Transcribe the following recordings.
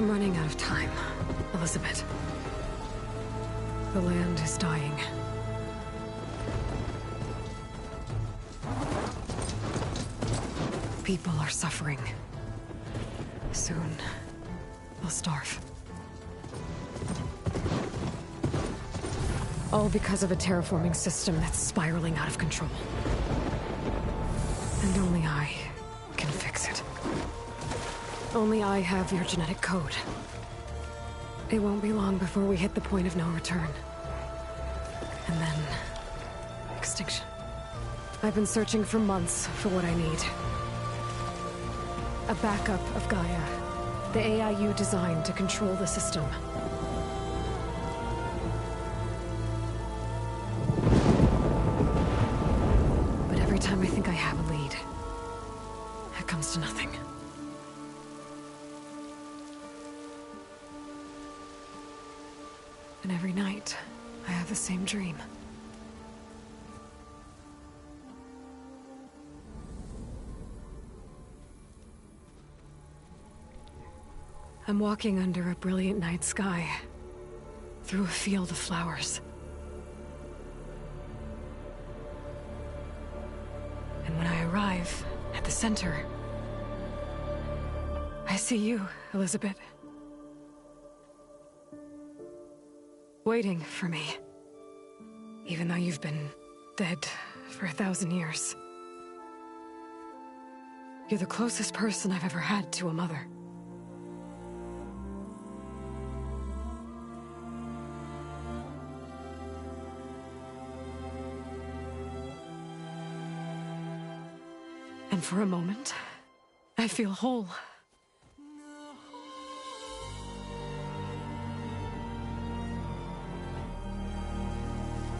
I'm running out of time, Elizabeth. The land is dying. People are suffering. Soon, they'll starve. All because of a terraforming system that's spiraling out of control. And only I can fix it. Only I have your genetic code. It won't be long before we hit the point of no return. And then... extinction. I've been searching for months for what I need. A backup of Gaia. The AI you designed to control the system. But every time I think I have a lead, it comes to nothing. And every night, I have the same dream. I'm walking under a brilliant night sky, through a field of flowers. And when I arrive at the center, I see you, Elizabeth. Waiting for me. Even though you've been dead for 1,000 years. You're the closest person I've ever had to a mother. And for a moment, I feel whole.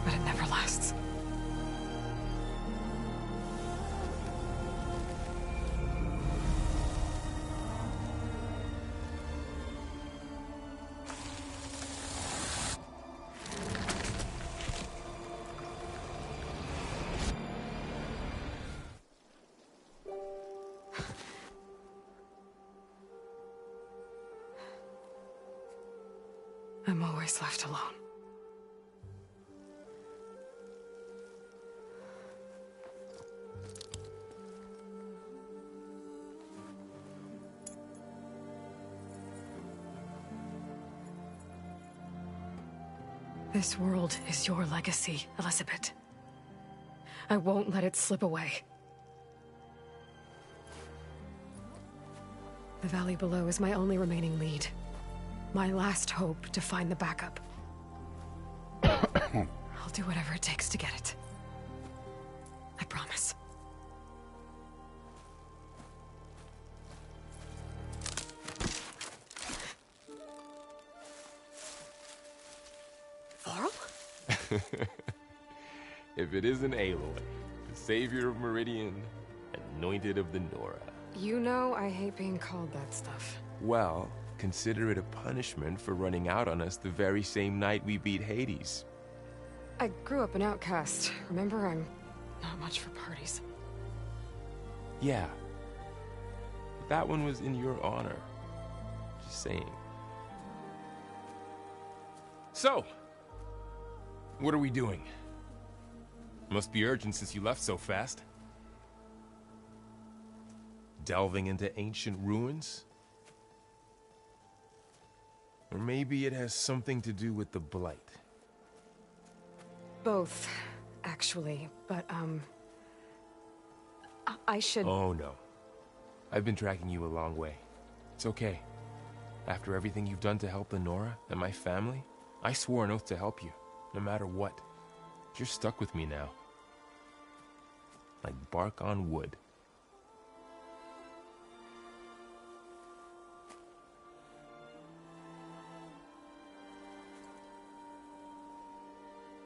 But it never lasts. I'm always left alone. This world is your legacy, Elizabeth. I won't let it slip away. The valley below is my only remaining lead. My last hope to find the backup. I'll do whatever it takes to get it. I promise. Varl? If it isn't Aloy, the savior of Meridian, anointed of the Nora. You know I hate being called that stuff. Well, consider it a punishment for running out on us the very same night we beat Hades. I grew up an outcast. Remember, I'm not much for parties. Yeah. But that one was in your honor. Just saying. So, what are we doing? Must be urgent since you left so fast. Delving into ancient ruins? Or maybe it has something to do with the Blight. Both, actually, but, I should... Oh, no. I've been tracking you a long way. It's okay. After everything you've done to help the Nora and my family, I swore an oath to help you, no matter what. You're stuck with me now. Like bark on wood.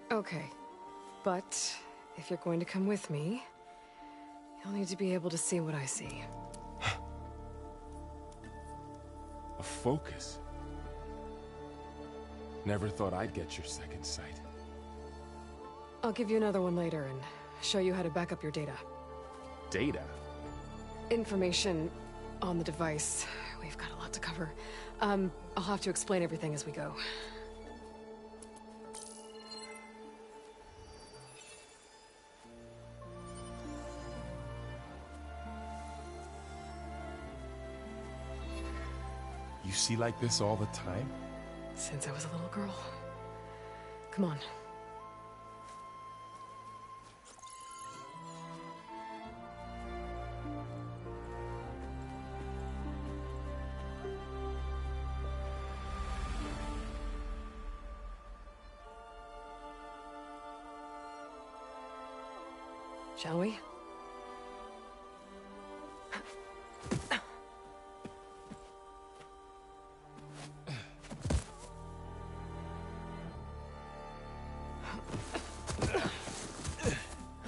Okay, but if you're going to come with me, you'll need to be able to see what I see. A focus? Never thought I'd get your second sight. I'll give you another one later and show you how to back up your data. Data? Information on the device. We've got a lot to cover. I'll have to explain everything as we go. You see like this all the time? Since I was a little girl. Come on. Shall we?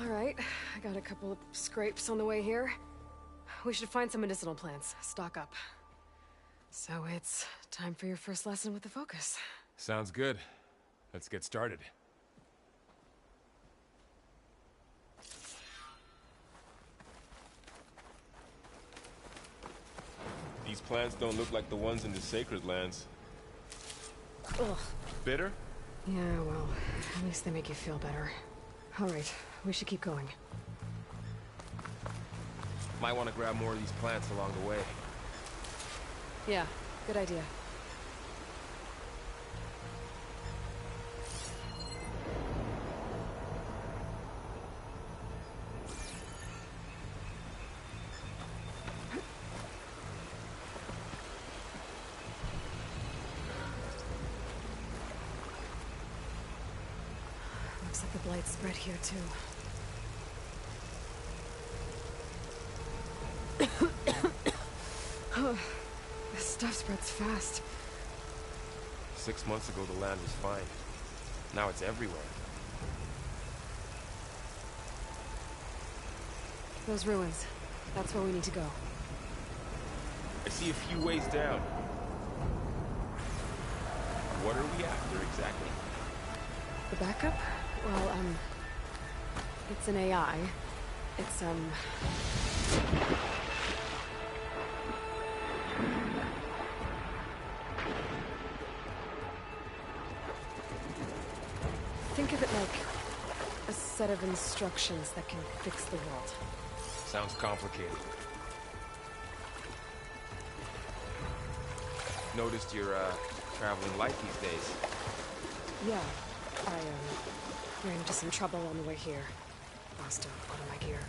Alright, I got a couple of scrapes on the way here. We should find some medicinal plants, stock up. So it's time for your first lesson with the Focus. Sounds good. Let's get started. These plants don't look like the ones in the Sacred Lands. Ugh. Bitter? Yeah, well, at least they make you feel better. Alright, we should keep going. Might want to grab more of these plants along the way. Yeah, good idea. Looks like the blight spread here too. This stuff spreads fast. 6 months ago, the land was fine. Now it's everywhere. Those ruins. That's where we need to go. I see a few ways down. What are we after exactly? The backup? Well, it's an AI. It's, think of it like a set of instructions that can fix the world. Sounds complicated. Noticed you're, traveling light these days. Yeah, I, ran into some trouble on the way here. Lost a lot of my gear.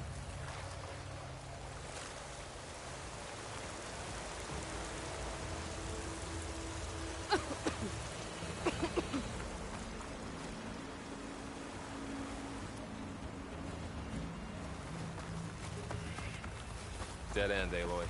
Dead end, Aloy.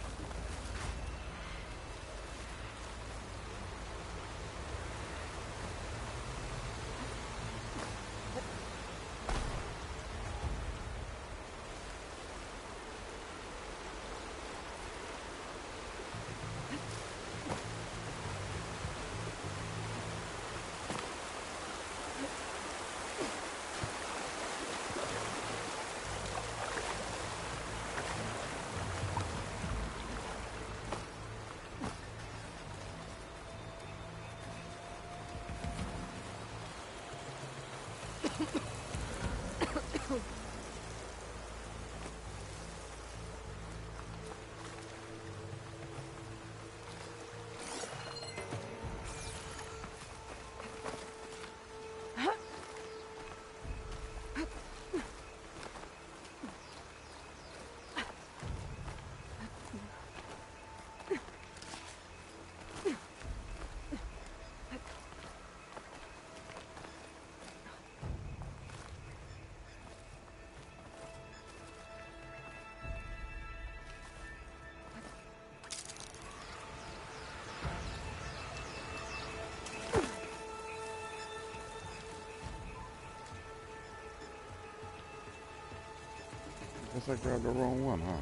Guess I grabbed the wrong one, huh?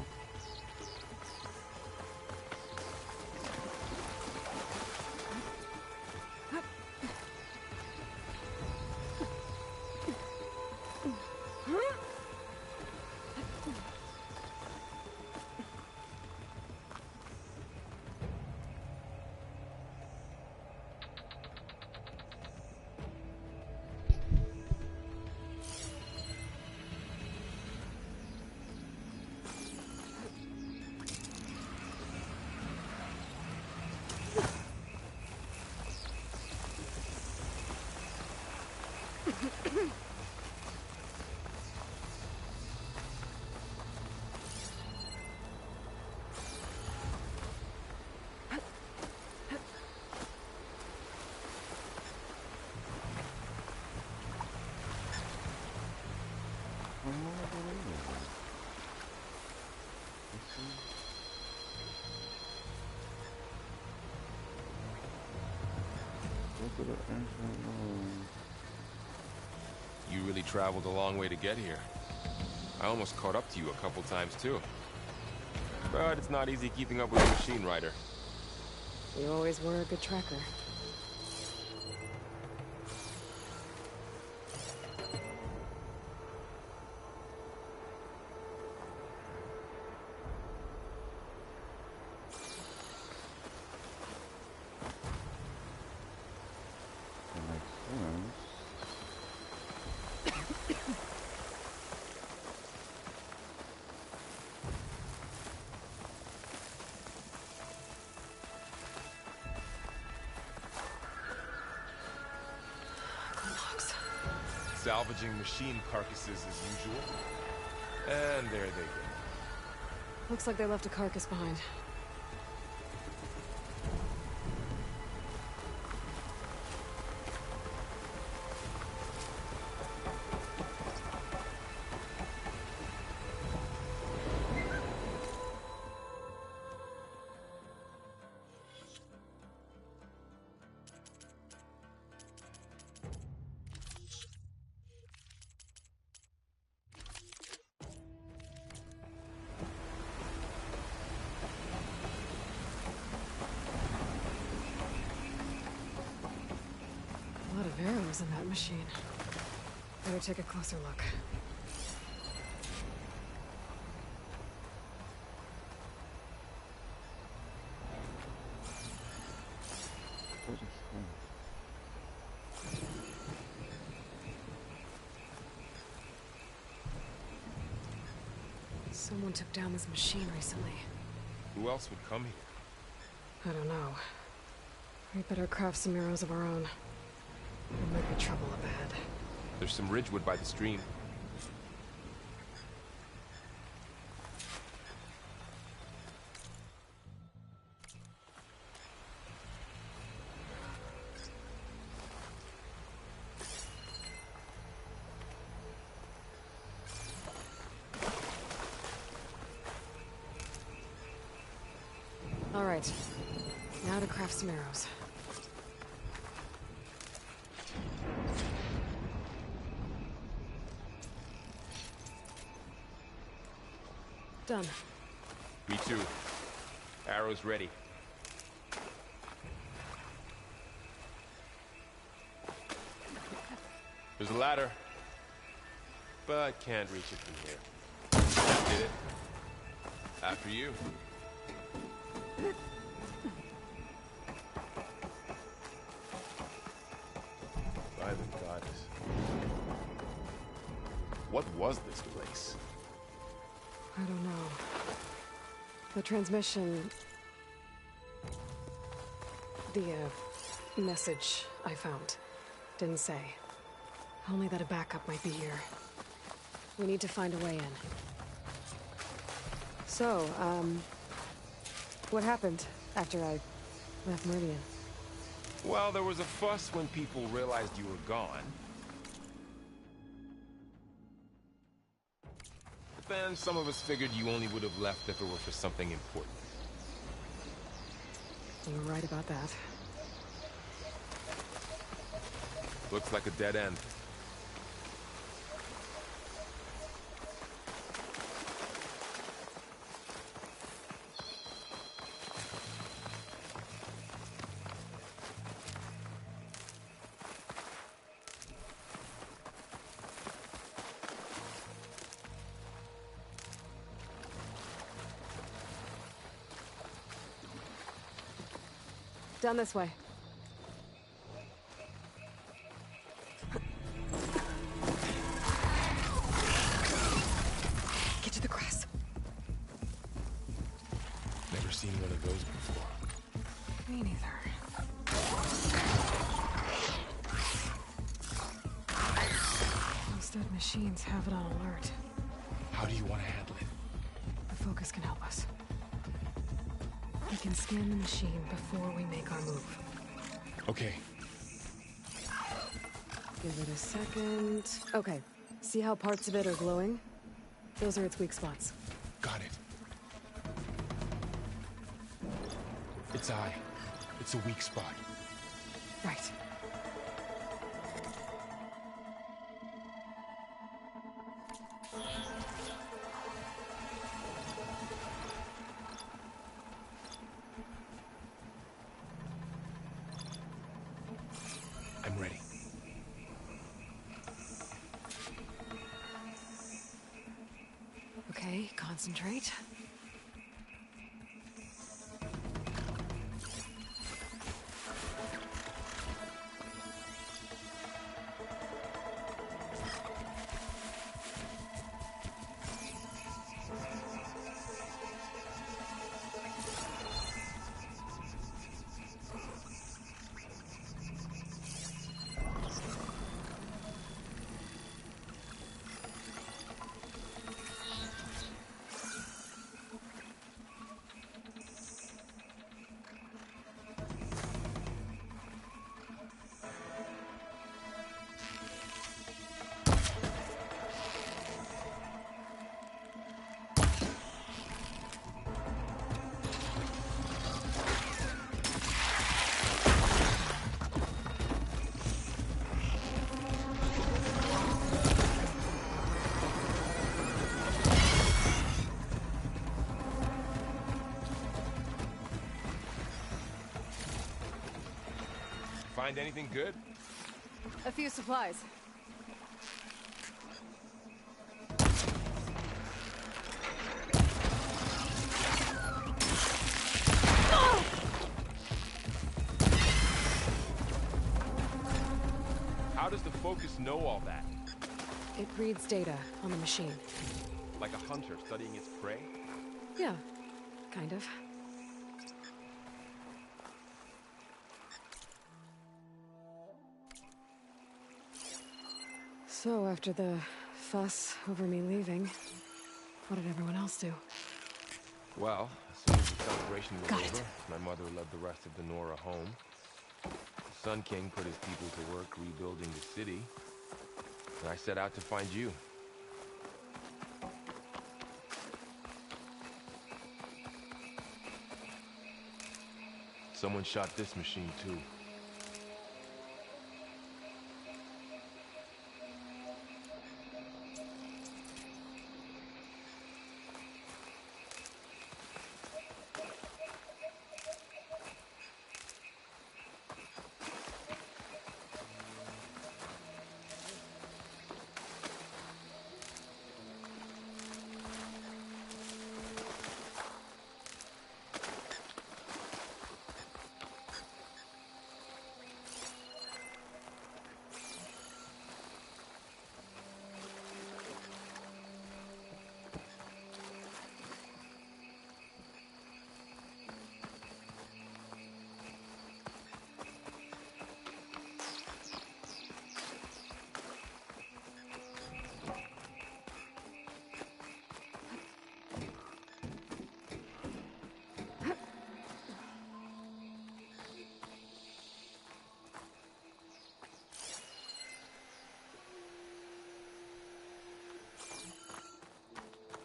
to the ancient room. You really traveled a long way to get here. I almost caught up to you a couple times too. But it's not easy keeping up with a machine rider. You always were a good tracker. Salvaging machine carcasses as usual. And there they go. Looks like they left a carcass behind. A lot of arrows in that machine. Better take a closer look. Someone took down this machine recently. Who else would come here? I don't know. We better craft some arrows of our own. There might be trouble up ahead. There's some ridgewood by the stream. All right. Now to craft some arrows. Done. Me too. Arrows ready. There's a ladder, but can't reach it from here. That did it. After you. By the goddess. What was this place? I don't know. The transmission... The, message I found didn't say. Only that a backup might be here. We need to find a way in. So, what happened after I left Meridian? Well, there was a fuss when people realized you were gone. But then some of us figured you only would have left if it were for something important. You were right about that. Looks like a dead end. Down this way. Get to the grass. Never seen one of those before. Me neither. Those dead machines have it on alert. How do you want to handle it? The focus can help us. We can scan the machine before we make our move. Okay. Give it a second. Okay. See how parts of it are glowing? Those are its weak spots. Got it. Its eye. It's a weak spot. Right. concentrate. Find anything good? A few supplies. How does the Focus know all that? It reads data on the machine. Like a hunter studying its prey? Yeah, kind of. So, after the fuss over me leaving, what did everyone else do? Well, as soon as the celebration was Got over, it. my mother led the rest of the Nora home. The Sun King put his people to work rebuilding the city, and I set out to find you. Someone shot this machine too.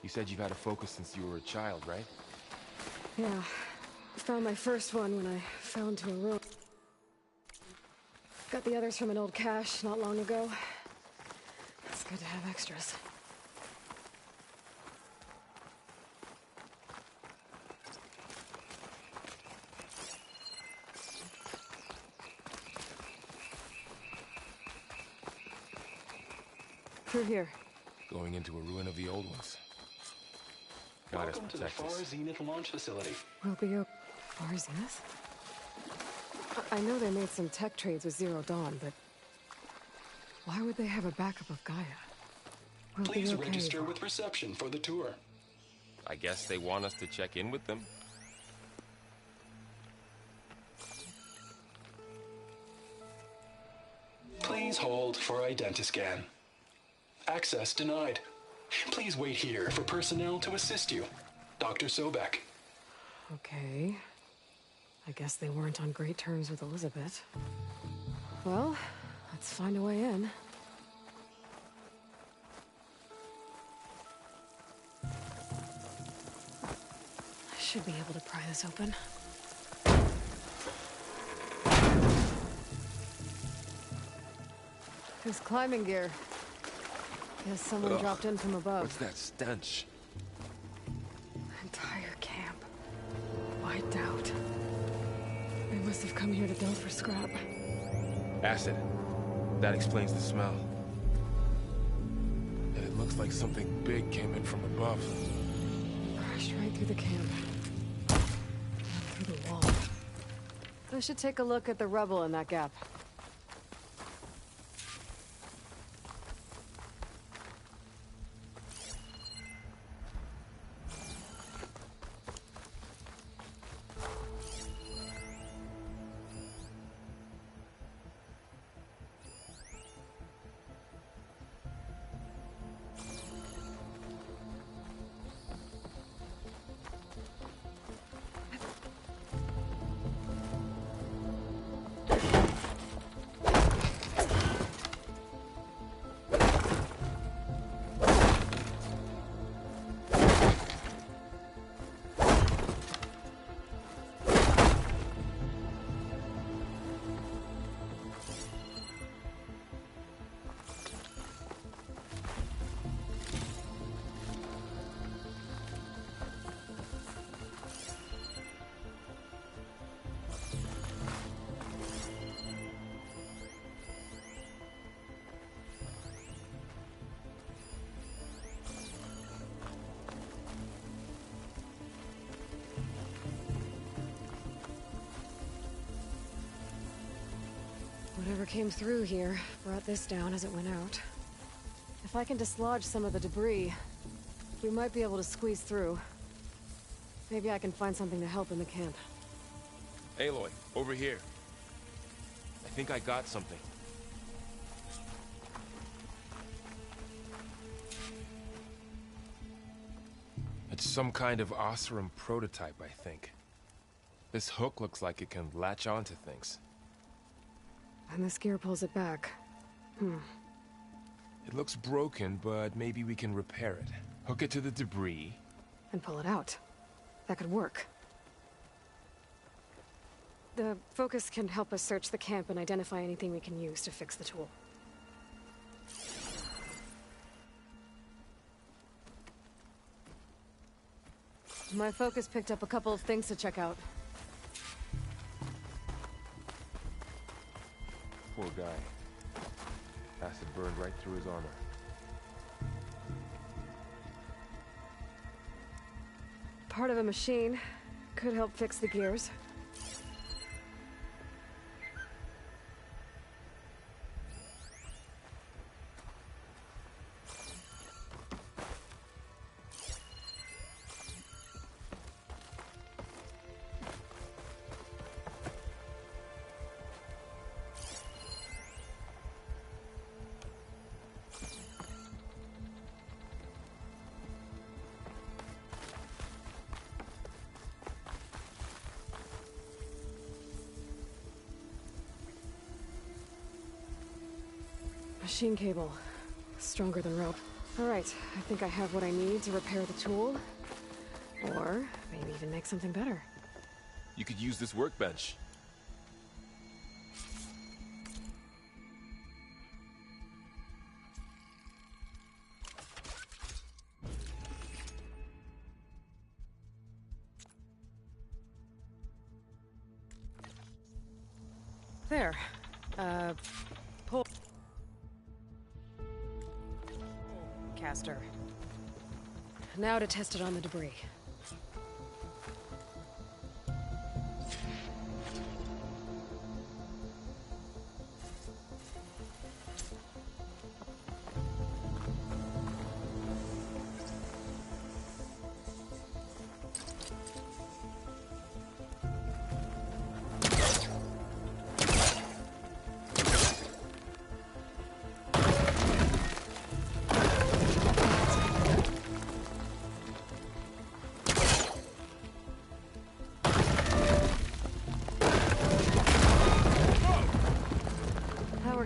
You said you've had a Focus since you were a child, right? Yeah. Found my first one when I fell into a room. Got the others from an old cache not long ago. It's good to have extras. Through here. Going into a ruin of the old ones. God has Welcome to the protected Far us. Zenith launch facility. Will be a Far Zenith? I know they made some tech trades with Zero Dawn, but why would they have a backup of Gaia? We'll Please be okay. register with reception for the tour. I guess they want us to check in with them. Please hold for identiscan. Access denied. Please wait here for personnel to assist you. Dr. Sobek. Okay. I guess they weren't on great terms with Elizabeth. Well, let's find a way in. I should be able to pry this open. There's climbing gear. Guess someone Ugh. dropped in from above. What's that stench? Entire camp wiped out. They must have come here to delve for scrap. Acid. That explains the smell. And it looks like something big came in from above. Straight through the camp. Through the wall. I should take a look at the rubble in that gap. Whatever came through here brought this down as it went out. If I can dislodge some of the debris, we might be able to squeeze through. Maybe I can find something to help in the camp. Aloy, over here. I think I got something. It's some kind of Oseram prototype, I think. This hook looks like it can latch onto things. And this gear pulls it back. It looks broken, but maybe we can repair it. Hook it to the debris. And pull it out. That could work. The focus can help us search the camp and identify anything we can use to fix the tool. My focus picked up a couple of things to check out. Poor guy. Acid burned right through his armor. Part of a machine. Could help fix the gears. Machine cable. Stronger than rope. Alright, I think I have what I need to repair the tool. Or maybe even make something better. You could use this workbench. There. Pull. Caster. Now to test it on the debris.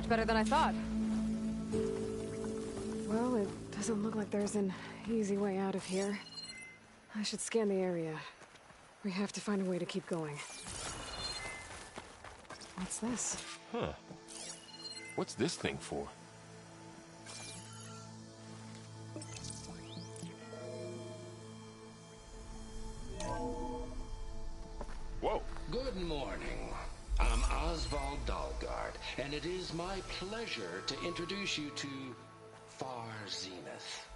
Better than I thought. Well, it doesn't look like there's an easy way out of here. I should scan the area. We have to find a way to keep going. What's this? Huh. What's this thing for? Whoa. Good morning. I'm Oswald Dalgard, and it is my pleasure to introduce you to Far Zenith.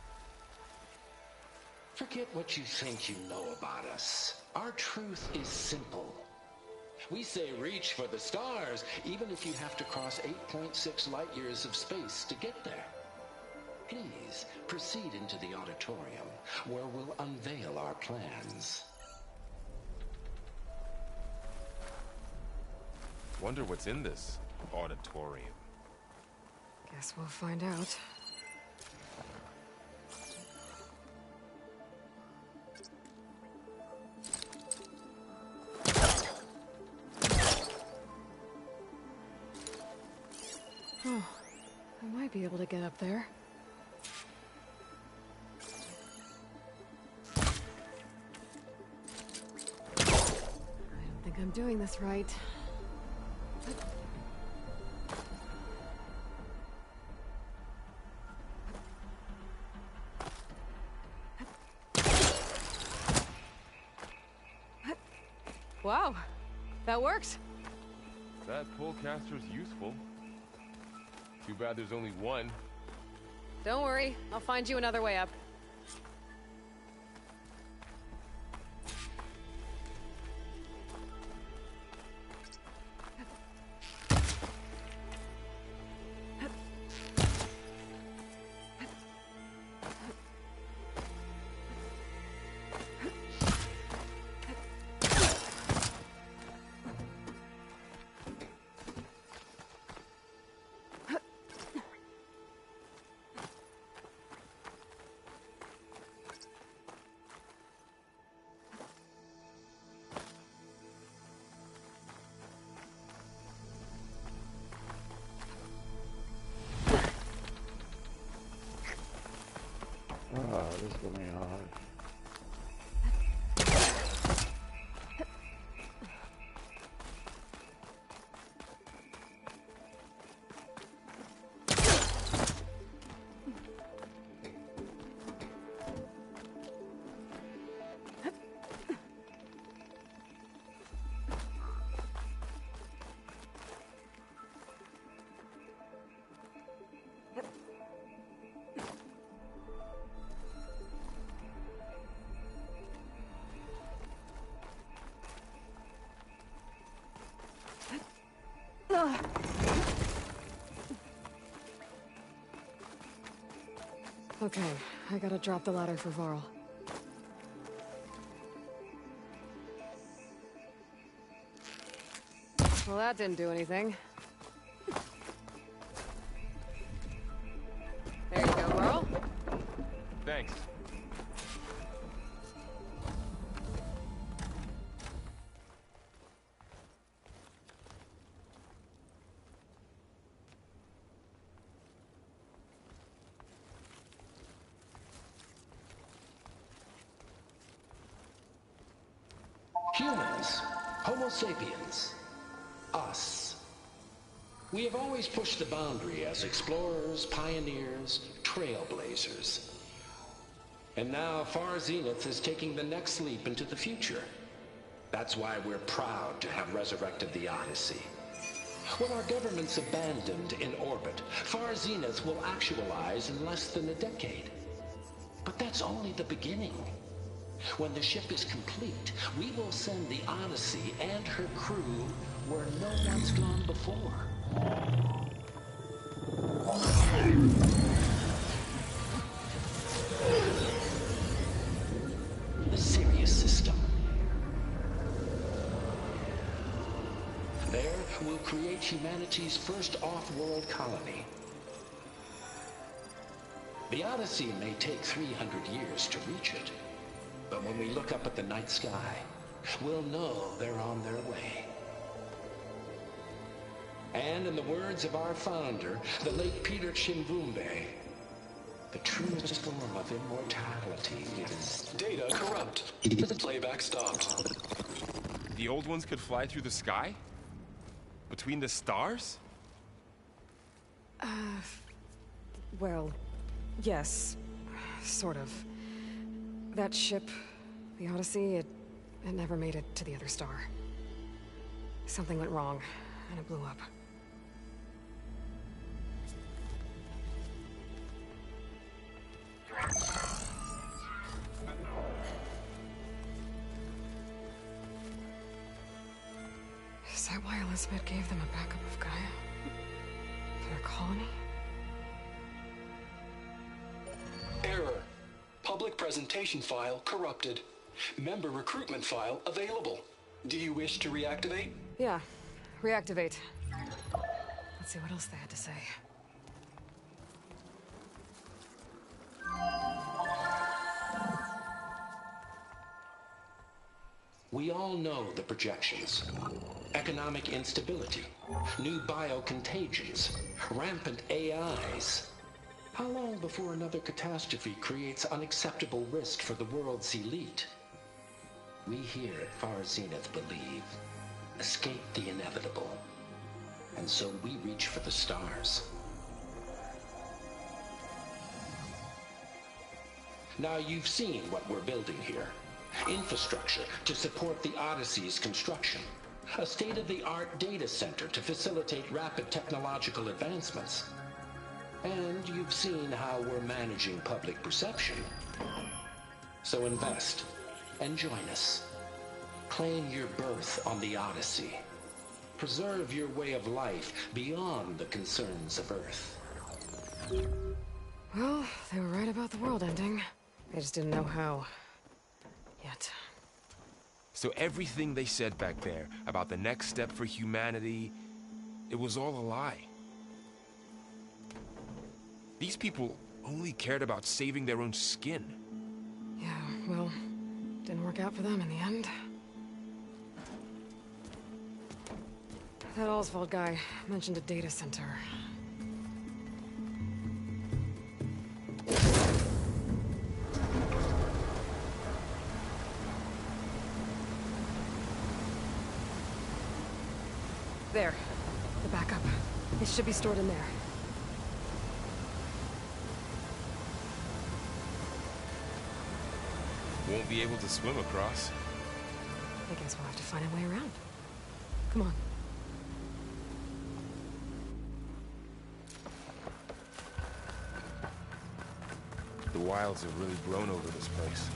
Forget what you think you know about us. Our truth is simple. We say reach for the stars, even if you have to cross 8.6 light years of space to get there. Please proceed into the auditorium, where we'll unveil our plans. Wonder what's in this auditorium. Guess we'll find out. Oh, I might be able to get up there. I don't think I'm doing this right. Wow, that worked. That pullcaster's useful. Too bad there's only one. Don't worry, I'll find you another way up. Oh, this is gonna be hard. Okay, I gotta drop the ladder for Varl. Well, that didn't do anything. There you go, Varl. Thanks. Humans, Homo sapiens, us. We have always pushed the boundary as explorers, pioneers, trailblazers. And now Far Zenith is taking the next leap into the future. That's why we're proud to have resurrected the Odyssey. When our government's abandoned in orbit, Far Zenith will actualize in less than a decade. But that's only the beginning. When the ship is complete, we will send the Odyssey and her crew where no one's gone before. The Sirius system. There, we'll create humanity's first off-world colony. The Odyssey may take 300 years to reach it. But when we look up at the night sky, we'll know they're on their way. And in the words of our founder, the late Peter Chimbumbe, the truest form of immortality is... Data corrupt. Playback stopped. The old ones could fly through the sky? Between the stars? Well, yes, sort of. That ship, the Odyssey, it never made it to the other star. Something went wrong, and it blew up. that why Elizabeth gave them a backup of Gaia? For their colony? Error. Public presentation file corrupted. Member recruitment file available. Do you wish to reactivate? Yeah. Reactivate. Let's see what else they had to say. We all know the projections. Economic instability, new biocontagions, rampant AIs. How long before another catastrophe creates unacceptable risk for the world's elite? We here at Far Zenith believe, escape the inevitable. And so we reach for the stars. Now you've seen what we're building here. Infrastructure to support the Odyssey's construction. A state-of-the-art data center to facilitate rapid technological advancements. And you've seen how we're managing public perception. So invest and join us. Claim your berth on the Odyssey. Preserve your way of life beyond the concerns of Earth. Well, they were right about the world ending. They just didn't know how. Yet. So everything they said back there about the next step for humanity, it was all a lie. These people only cared about saving their own skin. Yeah, well, didn't work out for them in the end. That Oswald guy mentioned a data center. There. The backup. It should be stored in there. Won't be able to swim across. I guess we'll have to find a way around. Come on. The wilds have really grown over this place.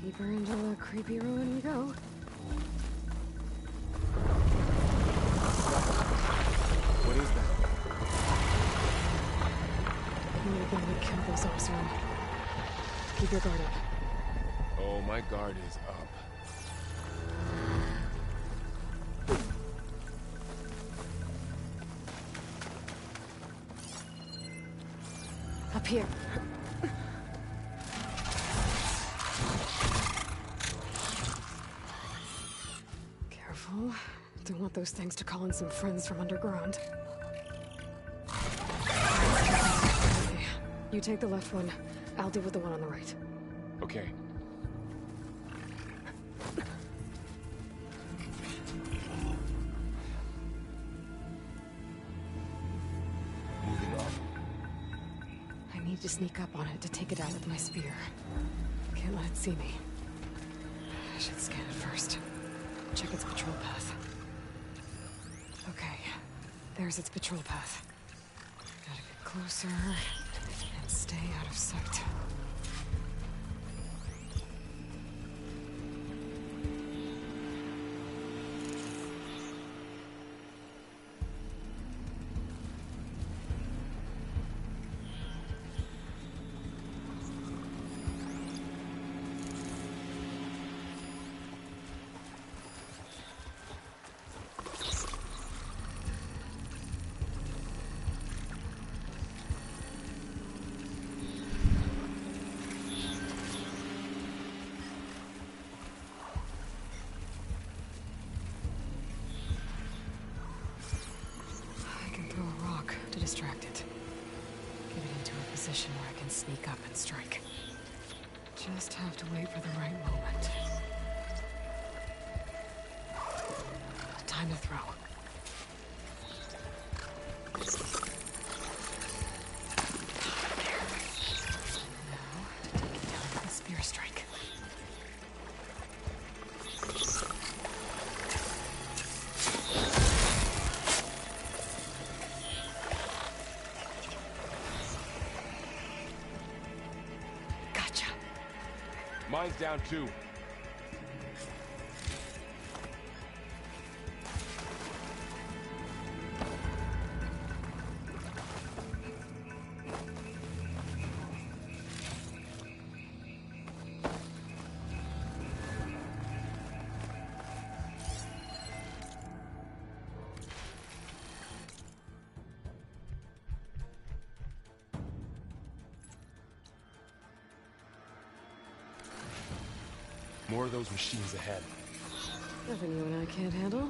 Deeper into the creepy ruin we go. What is that? I'm gonna go and kill those ops room. Keep your guard up. Oh, my guard is up. Up here. Careful. Don't want those things to call in some friends from underground. Okay. You take the left one. I'll deal with the one on the right. Okay. Moving on. I need to sneak up on it to take it out with my spear. Can't let it see me. I should scan it first. Check its patrol path. Okay. There's its patrol path. Gotta get closer and stay out of sight. Distract it. Get it into a position where I can sneak up and strike. Just have to wait for the right moment. time to throw. Now, the spear strike. Gotcha. Mine's down too. More of those machines ahead. Nothing you and I can't handle.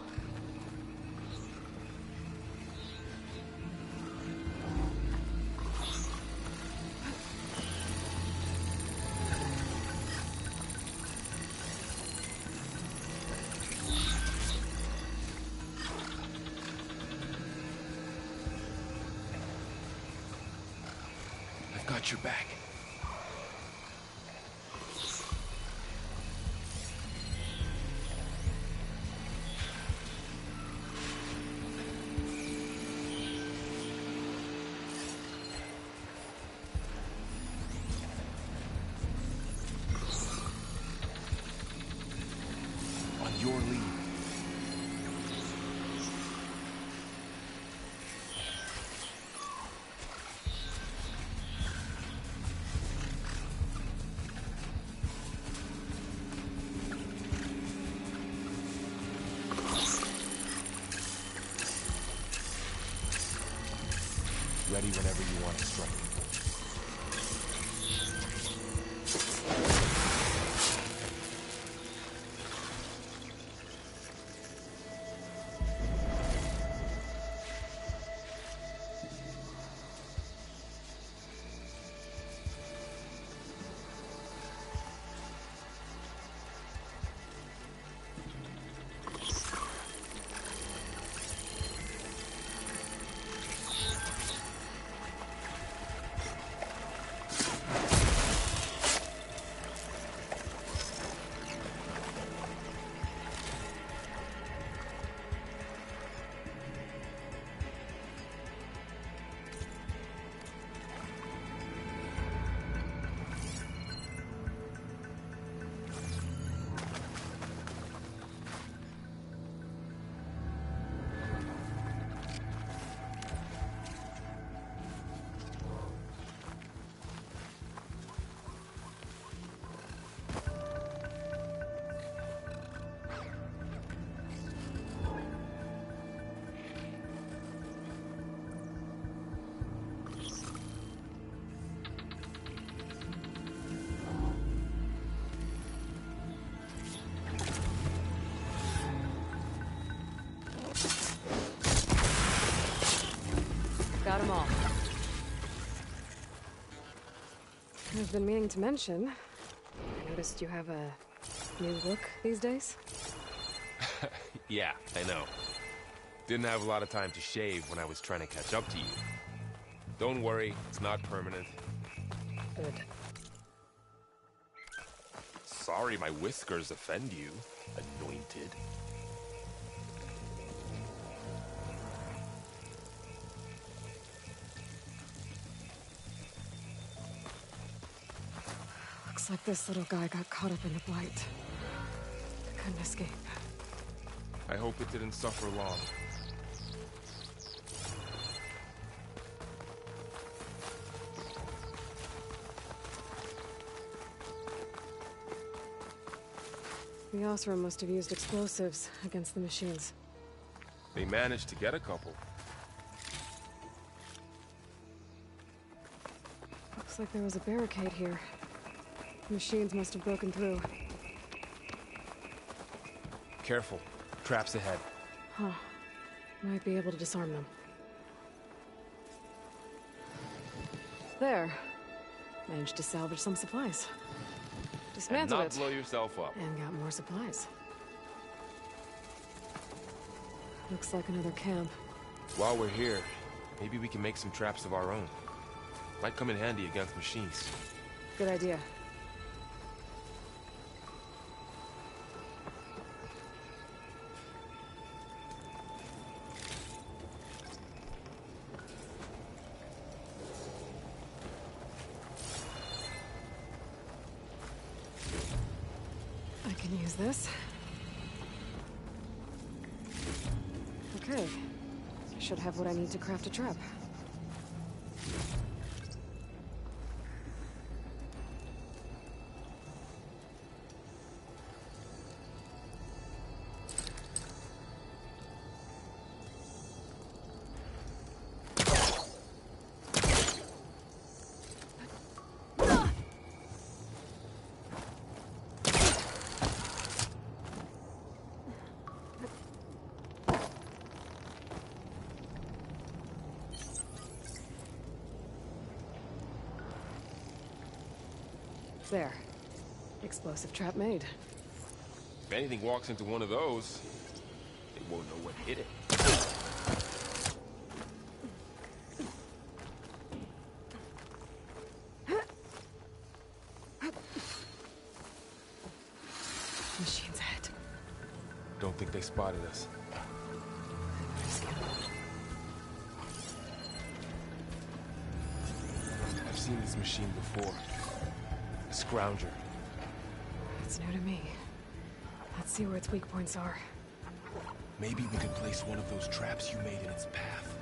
I've got your back. Your lead. Ready whenever you want to strike. Got them all. I've been meaning to mention, I noticed you have a new look these days. Yeah, I know. Didn't have a lot of time to shave when I was trying to catch up to you. Don't worry, it's not permanent. Good. Sorry my whiskers offend you, anointed. Looks like this little guy got caught up in the blight. Couldn't escape. I hope it didn't suffer long. The Osram must have used explosives against the machines. They managed to get a couple. Looks like there was a barricade here. Machines must have broken through. Careful. Traps ahead. Huh. Might be able to disarm them. There. Managed to salvage some supplies. And Dismantled not it. blow yourself up. And got more supplies. Looks like another camp. While we're here, maybe we can make some traps of our own. Might come in handy against machines. Good idea. I can use this. Okay. I should have what I need to craft a trap. There. Explosive trap made. If anything walks into one of those, they won't know what hit it. Machine's ahead. Don't think they spotted us. I've seen this machine before. A scrounger. It's new to me. Let's see where its weak points are. Maybe we could place one of those traps you made in its path.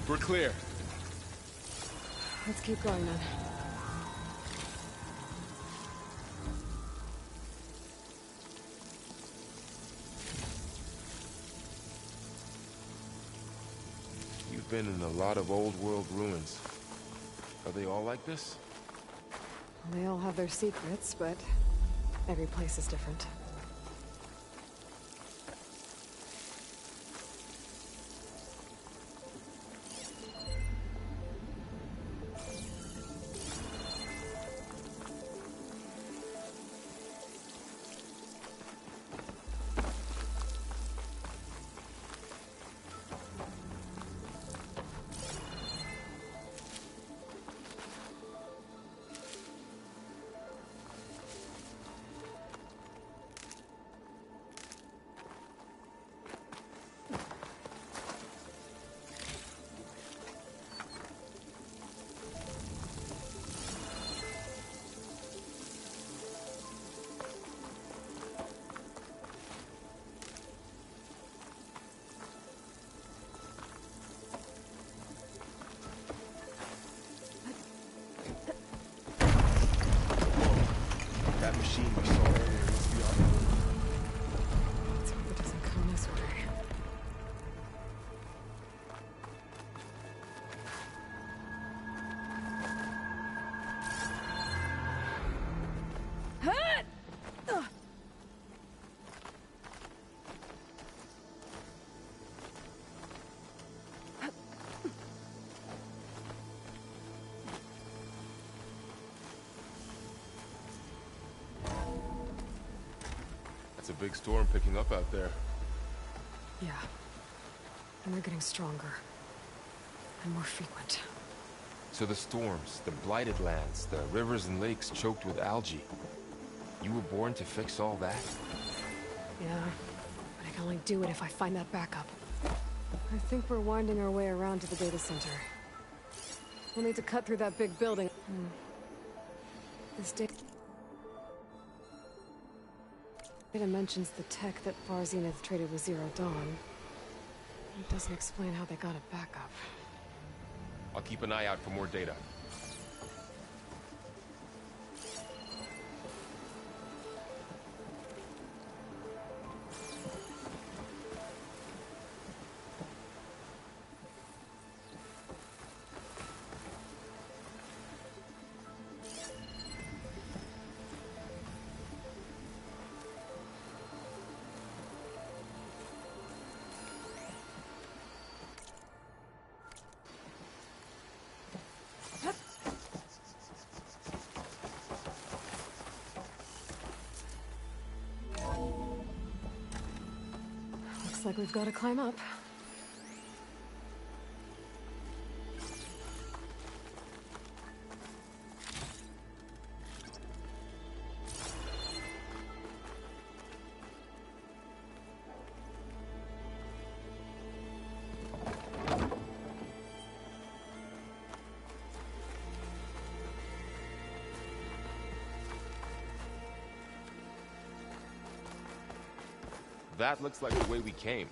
We're clear. Let's keep going then. You've been in a lot of old world ruins. Are they all like this? They all have their secrets, but every place is different. That machine we saw earlier must be on the move. Let's hope it doesn't come this way. It's a big storm picking up out there. Yeah. And they're getting stronger. And more frequent. So the storms, the blighted lands, the rivers and lakes choked with algae. You were born to fix all that? Yeah. But I can only do it if I find that backup. I think we're winding our way around to the data center. We'll need to cut through that big building. This data mentions the tech that Far Zenith traded with Zero Dawn. It doesn't explain how they got it back up. I'll keep an eye out for more data. Looks like we've got to climb up. That looks like the way we came.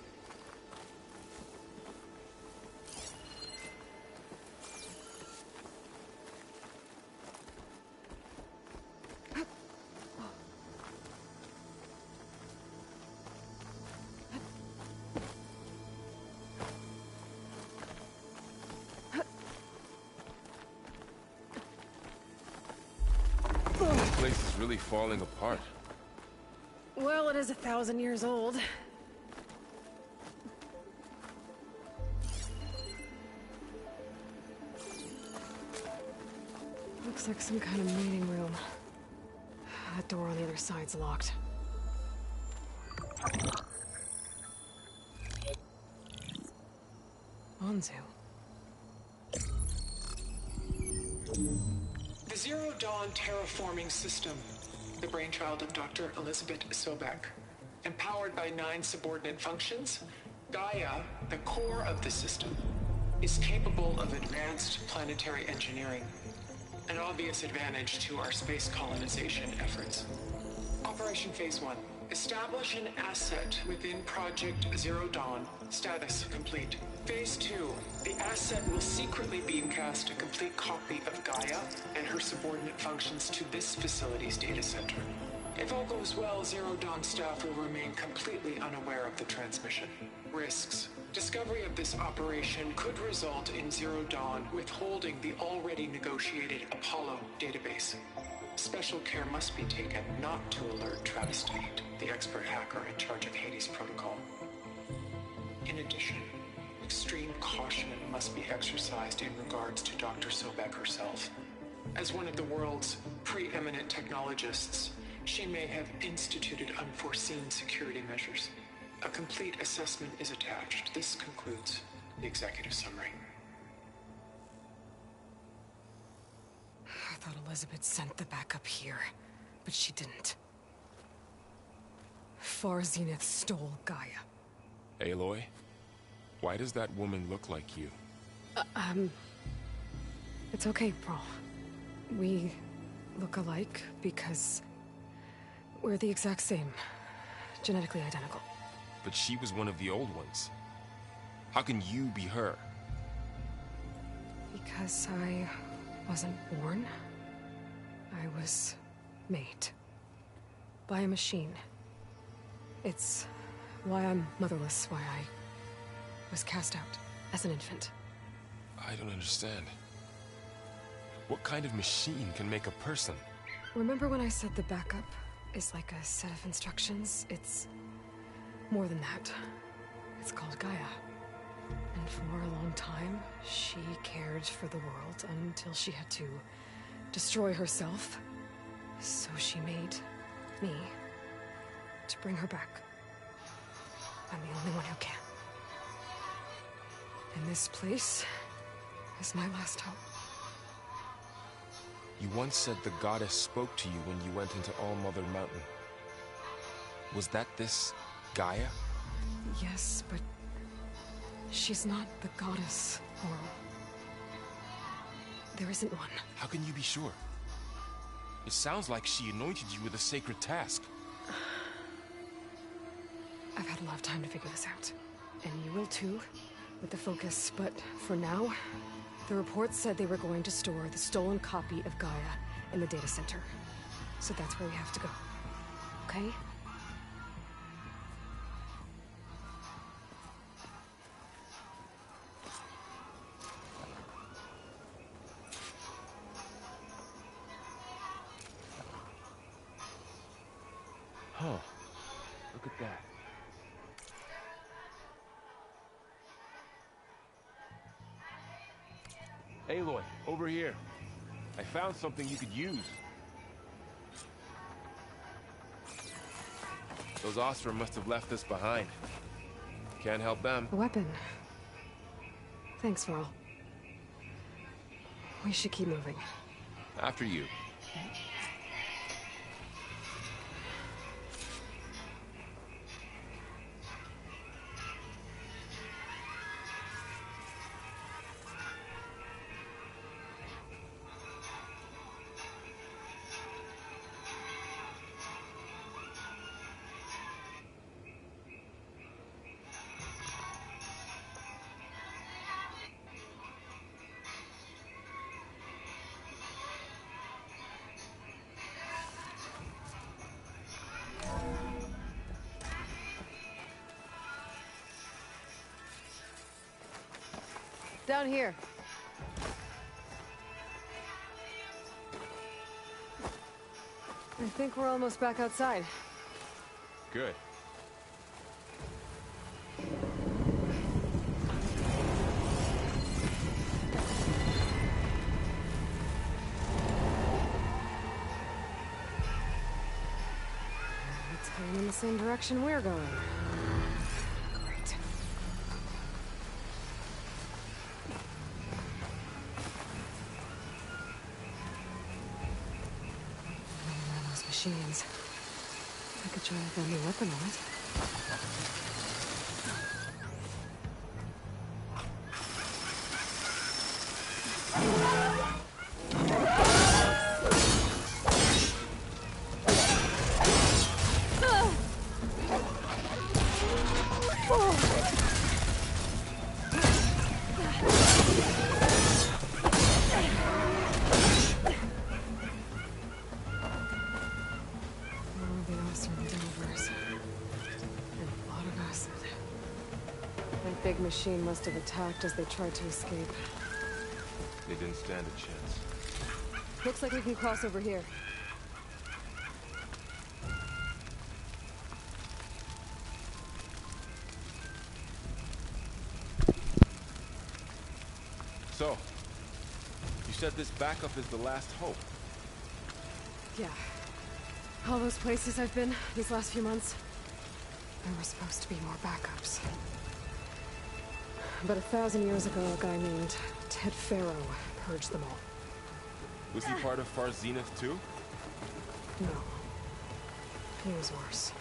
This place is really falling apart. Well, it is 1,000 years old. Looks like some kind of meeting room. That door on the other side's locked. Onzu. The Zero Dawn terraforming system, the brainchild of Dr. Elizabeth Sobek. Empowered by 9 subordinate functions, Gaia, the core of the system, is capable of advanced planetary engineering, an obvious advantage to our space colonization efforts. Operation Phase 1. Establish an asset within Project Zero Dawn. Status complete. Phase 2. The asset will secretly beamcast a complete copy of Gaia and her subordinate functions to this facility's data center. If all goes well, Zero Dawn staff will remain completely unaware of the transmission. Risks. Discovery of this operation could result in Zero Dawn withholding the already negotiated Apollo database. Special care must be taken not to alert Travis Tate, the expert hacker in charge of Hades Protocol. In addition, extreme caution must be exercised in regards to Dr. Sobek herself. As one of the world's preeminent technologists, she may have instituted unforeseen security measures. A complete assessment is attached. This concludes the executive summary. I thought Elizabeth sent the backup here, but she didn't. Far Zenith stole Gaia. Aloy? Why does that woman look like you? It's okay, Pearl. We look alike because we're the exact same. Genetically identical. But she was one of the old ones. How can you be her? Because I wasn't born. I was made. By a machine. It's why I'm motherless, why I was cast out as an infant. I don't understand. What kind of machine can make a person? Remember when I said the backup is like a set of instructions? It's more than that. It's called Gaia. And for a long time, she cared for the world until she had to destroy herself. So she made me to bring her back. I'm the only one who can. And this place is my last hope. You once said the goddess spoke to you when you went into All-Mother Mountain. Was that this Gaia? Yes, but she's not the goddess, Laurel. There isn't one. How can you be sure? It sounds like she anointed you with a sacred task. I've had a lot of time to figure this out. And you will too, with the focus. But for now, the reports said they were going to store the stolen copy of Gaia in the data center. So that's where we have to go. Okay? Huh. Look at that. Aloy, over here. I found something you could use. Those Ostrom must have left this behind. Can't help them. A weapon. Thanks, Laurel. We should keep moving. After you. Down here. I think we're almost back outside. Good. It's going in the same direction we're going. Great. One of those machines. I could try a new weapon on it. machine must have attacked as they tried to escape. They didn't stand a chance. Looks like we can cross over here. So, you said this backup is the last hope. Yeah. All those places I've been these last few months, there were supposed to be more backups. But 1,000 years ago, a guy named Ted Faro purged them all. Was he part of Far Zenith too? No. He was worse.